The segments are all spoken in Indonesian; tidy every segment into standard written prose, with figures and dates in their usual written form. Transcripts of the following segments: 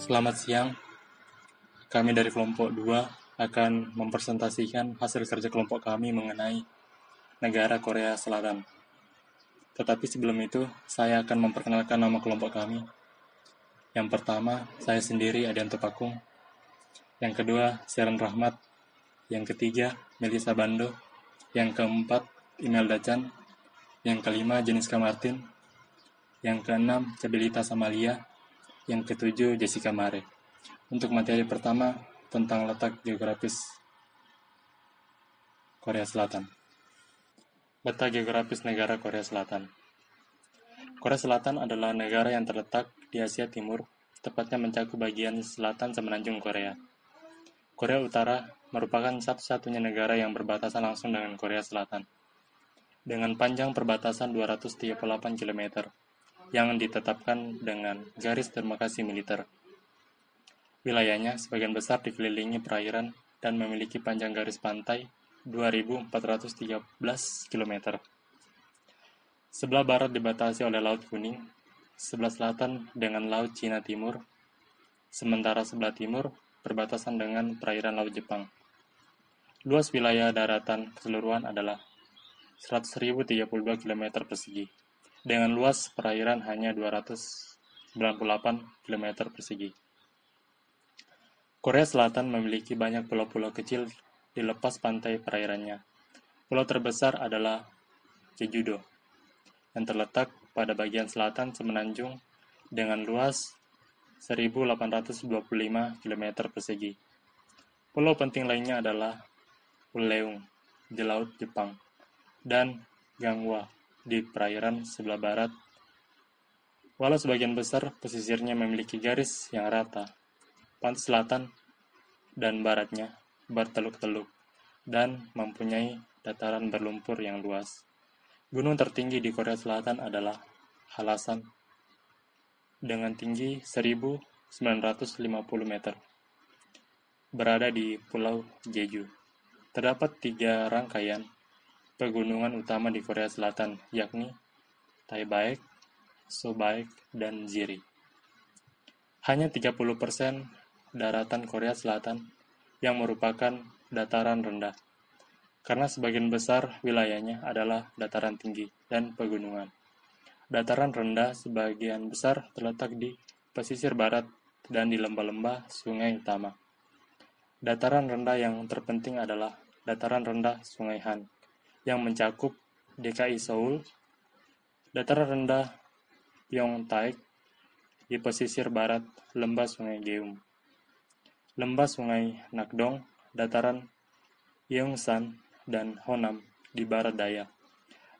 Selamat siang, kami dari kelompok 2 akan mempresentasikan hasil kerja kelompok kami mengenai negara Korea Selatan. Tetapi sebelum itu, saya akan memperkenalkan nama kelompok kami. Yang pertama, saya sendiri, Adianto Pakung. Yang kedua, Sharon Rahmat. Yang ketiga, Melisa Bando. Yang keempat, Imelda Chan. Yang kelima, Jeniska Martin. Yang keenam, Cabilita Samalia. Yang ketujuh, Jessica Mare. Untuk materi pertama, tentang letak geografis Korea Selatan. Letak geografis negara Korea Selatan. Korea Selatan adalah negara yang terletak di Asia Timur, tepatnya mencakup bagian selatan semenanjung Korea. Korea Utara merupakan satu-satunya negara yang berbatasan langsung dengan Korea Selatan, dengan panjang perbatasan 238 km, yang ditetapkan dengan garis demarkasi militer. Wilayahnya sebagian besar dikelilingi perairan dan memiliki panjang garis pantai 2.413 km. Sebelah barat dibatasi oleh Laut Kuning, sebelah selatan dengan Laut Cina Timur, sementara sebelah timur berbatasan dengan perairan Laut Jepang. Luas wilayah daratan keseluruhan adalah 100.032 km persegi, dengan luas perairan hanya 298 km persegi. Korea Selatan memiliki banyak pulau-pulau kecil di lepas pantai perairannya. Pulau terbesar adalah Jeju-do, yang terletak pada bagian selatan semenanjung dengan luas 1.825 km persegi. Pulau penting lainnya adalah Uleung di Laut Jepang dan Gangwon di perairan sebelah barat. Walau sebagian besar pesisirnya memiliki garis yang rata, pantai selatan dan baratnya berteluk-teluk dan mempunyai dataran berlumpur yang luas. Gunung tertinggi di Korea Selatan adalah Halasan dengan tinggi 1.950 meter, berada di Pulau Jeju. Terdapat 3 rangkaian pegunungan utama di Korea Selatan, yakni Taebaek, Sobaek, dan Ziri. Hanya 30% daratan Korea Selatan yang merupakan dataran rendah, karena sebagian besar wilayahnya adalah dataran tinggi dan pegunungan. Dataran rendah sebagian besar terletak di pesisir barat dan di lembah-lembah sungai utama. Dataran rendah yang terpenting adalah dataran rendah Sungai Han, yang mencakup DKI Seoul, dataran rendah Pyeongtaek di pesisir barat lembah Sungai Geum, lembah Sungai Nakdong, dataran Yeongsan dan Honam di barat daya.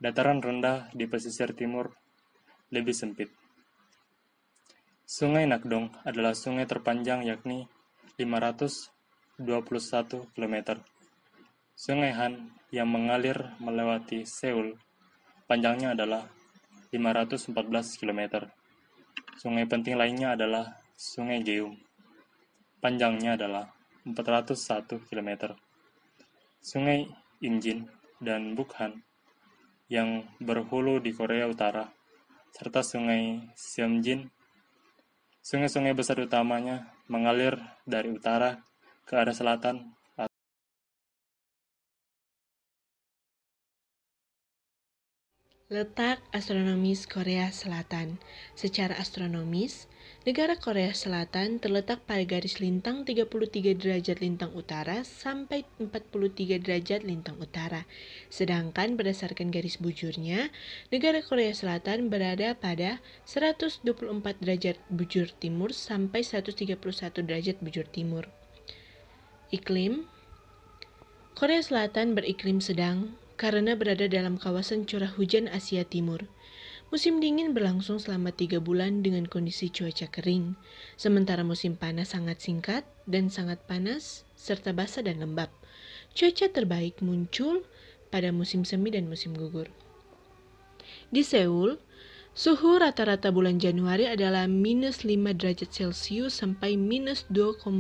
Dataran rendah di pesisir timur lebih sempit. Sungai Nakdong adalah sungai terpanjang, yakni 521 km. Sungai Han yang mengalir melewati Seoul panjangnya adalah 514 km. Sungai penting lainnya adalah Sungai Geum. Panjangnya adalah 401 km. Sungai Imjin dan Bukhan yang berhulu di Korea Utara, serta Sungai Seomjin. Sungai-sungai besar utamanya mengalir dari utara ke arah selatan. Letak astronomis Korea Selatan. Secara astronomis, negara Korea Selatan terletak pada garis lintang 33 derajat lintang utara sampai 43 derajat lintang utara. Sedangkan berdasarkan garis bujurnya, negara Korea Selatan berada pada 124 derajat bujur timur sampai 131 derajat bujur timur. Iklim Korea Selatan beriklim sedang karena berada dalam kawasan curah hujan Asia Timur. Musim dingin berlangsung selama 3 bulan dengan kondisi cuaca kering, sementara musim panas sangat singkat dan sangat panas, serta basah dan lembab. Cuaca terbaik muncul pada musim semi dan musim gugur. Di Seoul, suhu rata-rata bulan Januari adalah minus 5 derajat Celcius sampai minus 2,5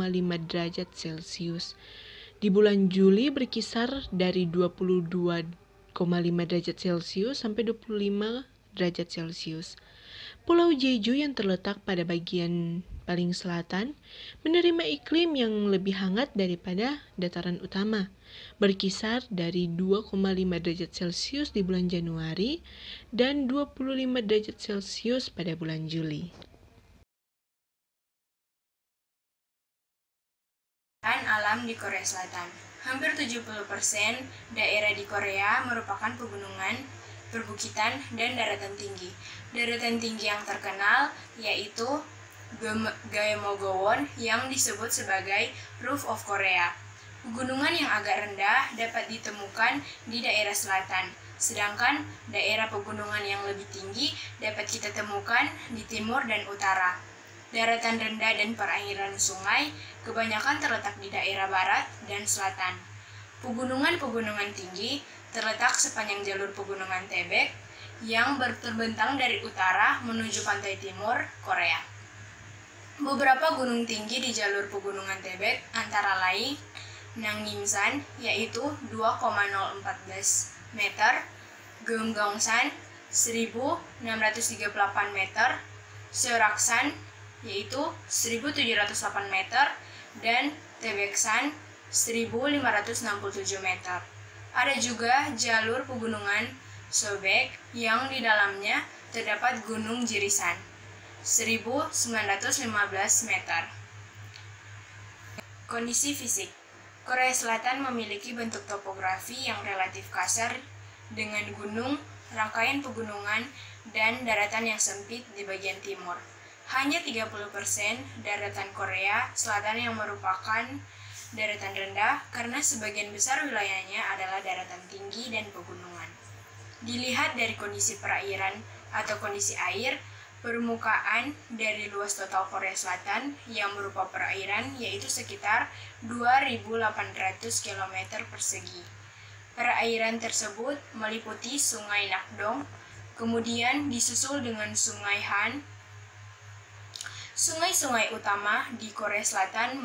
derajat Celcius. Di bulan Juli berkisar dari 22,5 derajat Celcius sampai 25 derajat Celcius. Pulau Jeju yang terletak pada bagian paling selatan menerima iklim yang lebih hangat daripada dataran utama, berkisar dari 2,5 derajat Celcius di bulan Januari dan 25 derajat Celcius pada bulan Juli. Alam di Korea Selatan. Hampir 70% daerah di Korea merupakan pegunungan, perbukitan, dan daratan tinggi. Daratan tinggi yang terkenal yaitu Gyeongwon yang disebut sebagai Roof of Korea. Pegunungan yang agak rendah dapat ditemukan di daerah selatan, sedangkan daerah pegunungan yang lebih tinggi dapat kita temukan di timur dan utara. Daratan rendah dan perairan sungai kebanyakan terletak di daerah barat dan selatan. Pegunungan-pegunungan tinggi terletak sepanjang jalur pegunungan Taebaek yang terbentang dari utara menuju pantai timur Korea. Beberapa gunung tinggi di jalur pegunungan Taebaek antara lain Nanggimsan yaitu 2,014 meter, Gyeonggang-san 1.638 meter, Seoraksan yaitu 1.708 meter, dan Taebaeksan 1.567 meter. Ada juga jalur pegunungan Sobaek yang di dalamnya terdapat Gunung Jirisan 1.915 meter. Kondisi fisik. Korea Selatan memiliki bentuk topografi yang relatif kasar dengan gunung, rangkaian pegunungan, dan daratan yang sempit di bagian timur. Hanya 30% daratan Korea Selatan yang merupakan daratan rendah karena sebagian besar wilayahnya adalah daratan tinggi dan pegunungan. Dilihat dari kondisi perairan atau kondisi air, permukaan dari luas total Korea Selatan yang berupa perairan yaitu sekitar 2.800 km persegi. Perairan tersebut meliputi Sungai Nakdong, kemudian disusul dengan Sungai Han. Sungai-sungai utama di Korea Selatan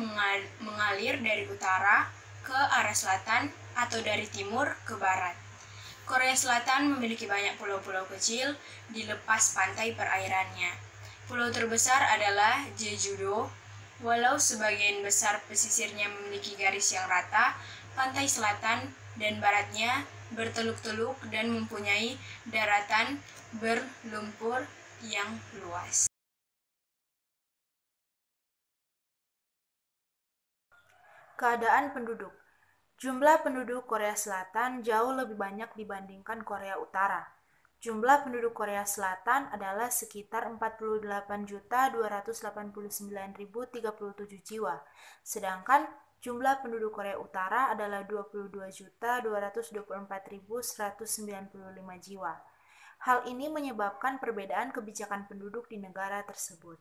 mengalir dari utara ke arah selatan atau dari timur ke barat. Korea Selatan memiliki banyak pulau-pulau kecil di lepas pantai perairannya. Pulau terbesar adalah Jeju-do. Walau sebagian besar pesisirnya memiliki garis yang rata, pantai selatan dan baratnya berteluk-teluk dan mempunyai daratan berlumpur yang luas. Keadaan penduduk. Jumlah penduduk Korea Selatan jauh lebih banyak dibandingkan Korea Utara. Jumlah penduduk Korea Selatan adalah sekitar 48.289.037 jiwa, sedangkan jumlah penduduk Korea Utara adalah 22.224.195 jiwa. Hal ini menyebabkan perbedaan kebijakan penduduk di negara tersebut.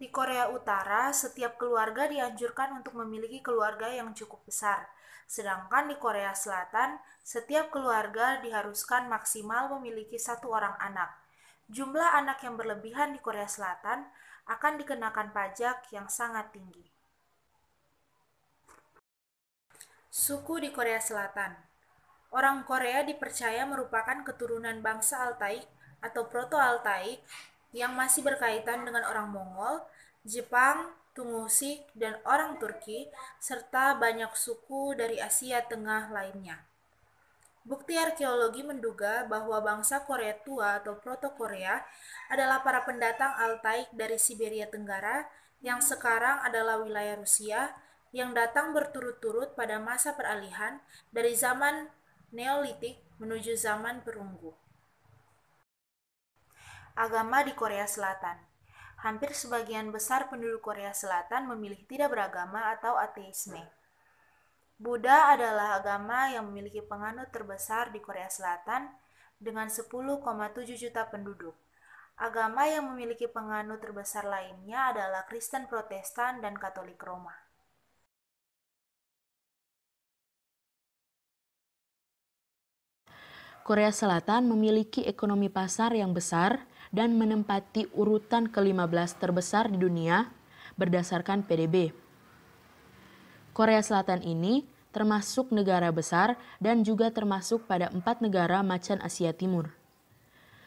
Di Korea Utara, setiap keluarga dianjurkan untuk memiliki keluarga yang cukup besar. Sedangkan di Korea Selatan, setiap keluarga diharuskan maksimal memiliki 1 orang anak. Jumlah anak yang berlebihan di Korea Selatan akan dikenakan pajak yang sangat tinggi. Suku di Korea Selatan. Orang Korea dipercaya merupakan keturunan bangsa Altaik atau Proto-Altaik yang masih berkaitan dengan orang Mongol, Jepang, Tungusi, dan orang Turki, serta banyak suku dari Asia Tengah lainnya. Bukti arkeologi menduga bahwa bangsa Korea Tua atau Proto-Korea adalah para pendatang Altaik dari Siberia Tenggara yang sekarang adalah wilayah Rusia yang datang berturut-turut pada masa peralihan dari zaman Neolitik menuju zaman perunggu. Agama di Korea Selatan. Hampir sebagian besar penduduk Korea Selatan memilih tidak beragama atau ateisme. Buddha adalah agama yang memiliki penganut terbesar di Korea Selatan dengan 10,7 juta penduduk. Agama yang memiliki penganut terbesar lainnya adalah Kristen Protestan dan Katolik Roma. Korea Selatan memiliki ekonomi pasar yang besar dan menempati urutan ke-15 terbesar di dunia berdasarkan PDB. Korea Selatan ini termasuk negara besar dan juga termasuk pada 4 negara macan Asia Timur.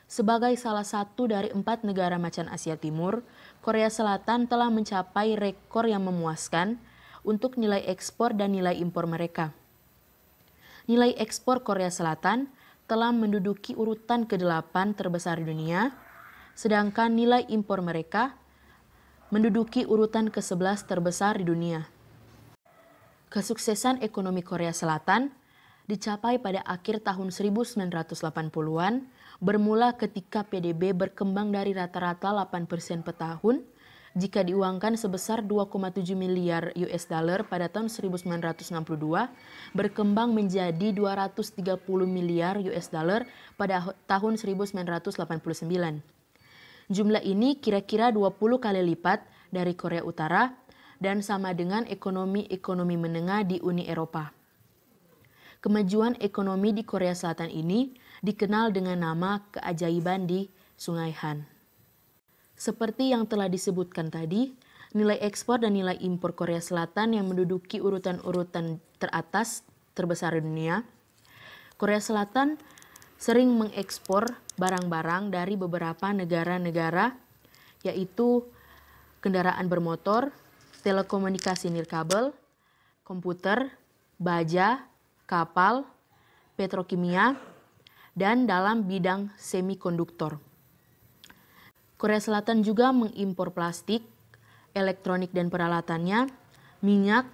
Sebagai salah satu dari 4 negara macan Asia Timur, Korea Selatan telah mencapai rekor yang memuaskan untuk nilai ekspor dan nilai impor mereka. Nilai ekspor Korea Selatan telah menduduki urutan ke-8 terbesar di dunia, sedangkan nilai impor mereka menduduki urutan ke-11 terbesar di dunia. Kesuksesan ekonomi Korea Selatan dicapai pada akhir tahun 1980-an, bermula ketika PDB berkembang dari rata-rata 8% per tahun jika diuangkan sebesar 2,7 miliar US dollar pada tahun 1962, berkembang menjadi 230 miliar US dollar pada tahun 1989. Jumlah ini kira-kira 20 kali lipat dari Korea Utara dan sama dengan ekonomi menengah di Uni Eropa. Kemajuan ekonomi di Korea Selatan ini dikenal dengan nama keajaiban di Sungai Han. Seperti yang telah disebutkan tadi, nilai ekspor dan nilai impor Korea Selatan yang menduduki urutan-urutan teratas terbesar di dunia. Korea Selatan sering mengekspor barang-barang dari beberapa negara-negara, yaitu kendaraan bermotor, telekomunikasi nirkabel, komputer, baja, kapal, petrokimia, dan dalam bidang semikonduktor. Korea Selatan juga mengimpor plastik, elektronik dan peralatannya, minyak,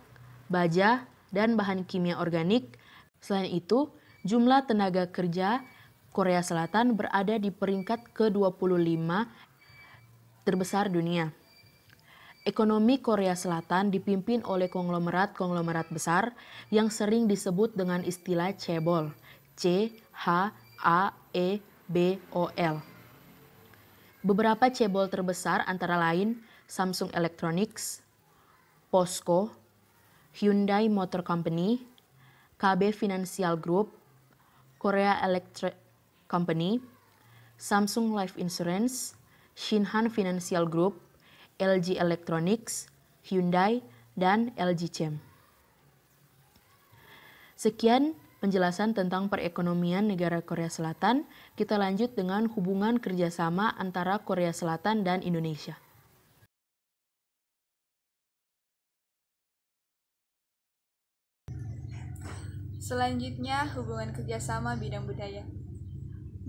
baja, dan bahan kimia organik. Selain itu, jumlah tenaga kerja Korea Selatan berada di peringkat ke-25 terbesar dunia. Ekonomi Korea Selatan dipimpin oleh konglomerat-konglomerat besar yang sering disebut dengan istilah chaebol, C-H-A-E-B-O-L. Beberapa chaebol terbesar antara lain Samsung Electronics, POSCO, Hyundai Motor Company, KB Financial Group, Korea Electric Company, Samsung Life Insurance, Shinhan Financial Group, LG Electronics, Hyundai, dan LG Chem. Sekian penjelasan tentang perekonomian negara Korea Selatan. Kita lanjut dengan hubungan kerjasama antara Korea Selatan dan Indonesia. Selanjutnya, hubungan kerjasama bidang budaya.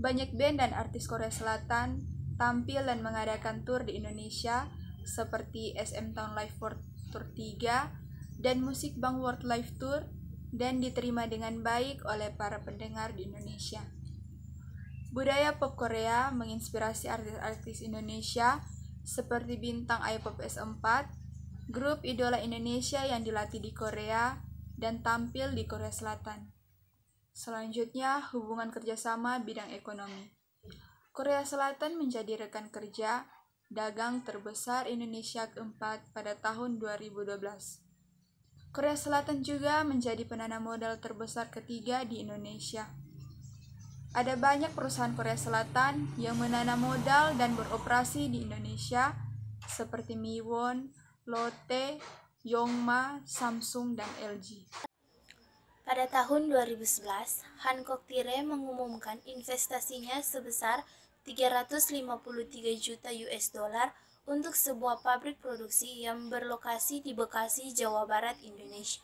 Banyak band dan artis Korea Selatan tampil dan mengadakan tur di Indonesia seperti SM Town Live World Tour 3 dan Musik Bank World Live Tour, dan diterima dengan baik oleh para pendengar di Indonesia. Budaya pop Korea menginspirasi artis-artis Indonesia seperti bintang iPop S4, grup idola Indonesia yang dilatih di Korea dan tampil di Korea Selatan. Selanjutnya, hubungan kerjasama bidang ekonomi. Korea Selatan menjadi rekan kerja dagang terbesar Indonesia keempat pada tahun 2012. Korea Selatan juga menjadi penanam modal terbesar ketiga di Indonesia. Ada banyak perusahaan Korea Selatan yang menanam modal dan beroperasi di Indonesia seperti Miwon, Lotte, Yongma, Samsung, dan LG. Pada tahun 2011, Hankook Tire mengumumkan investasinya sebesar 353 juta US dollar untuk sebuah pabrik produksi yang berlokasi di Bekasi, Jawa Barat, Indonesia.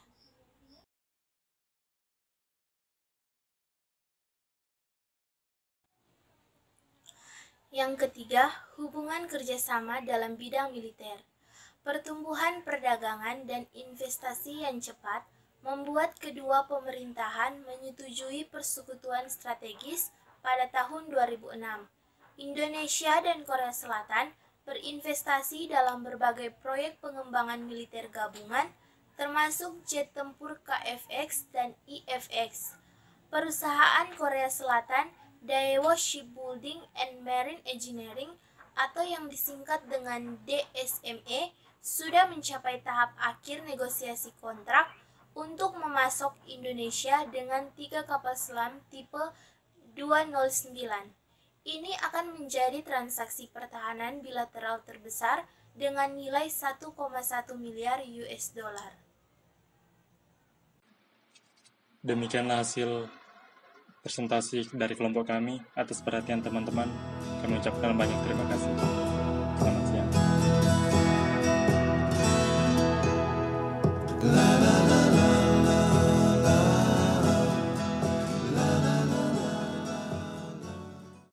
Yang ketiga, hubungan kerjasama dalam bidang militer. Pertumbuhan perdagangan dan investasi yang cepat membuat kedua pemerintahan menyetujui persekutuan strategis pada tahun 2006. Indonesia dan Korea Selatan berinvestasi dalam berbagai proyek pengembangan militer gabungan, termasuk jet tempur KFX dan IFX. Perusahaan Korea Selatan, Daewoo Shipbuilding and Marine Engineering, atau yang disingkat dengan DSME, sudah mencapai tahap akhir negosiasi kontrak untuk memasok Indonesia dengan 3 kapal selam tipe 209. Ini akan menjadi transaksi pertahanan bilateral terbesar dengan nilai 1,1 miliar US dollar. Demikianlah hasil presentasi dari kelompok kami. Atas perhatian teman-teman, kami ucapkan banyak terima kasih.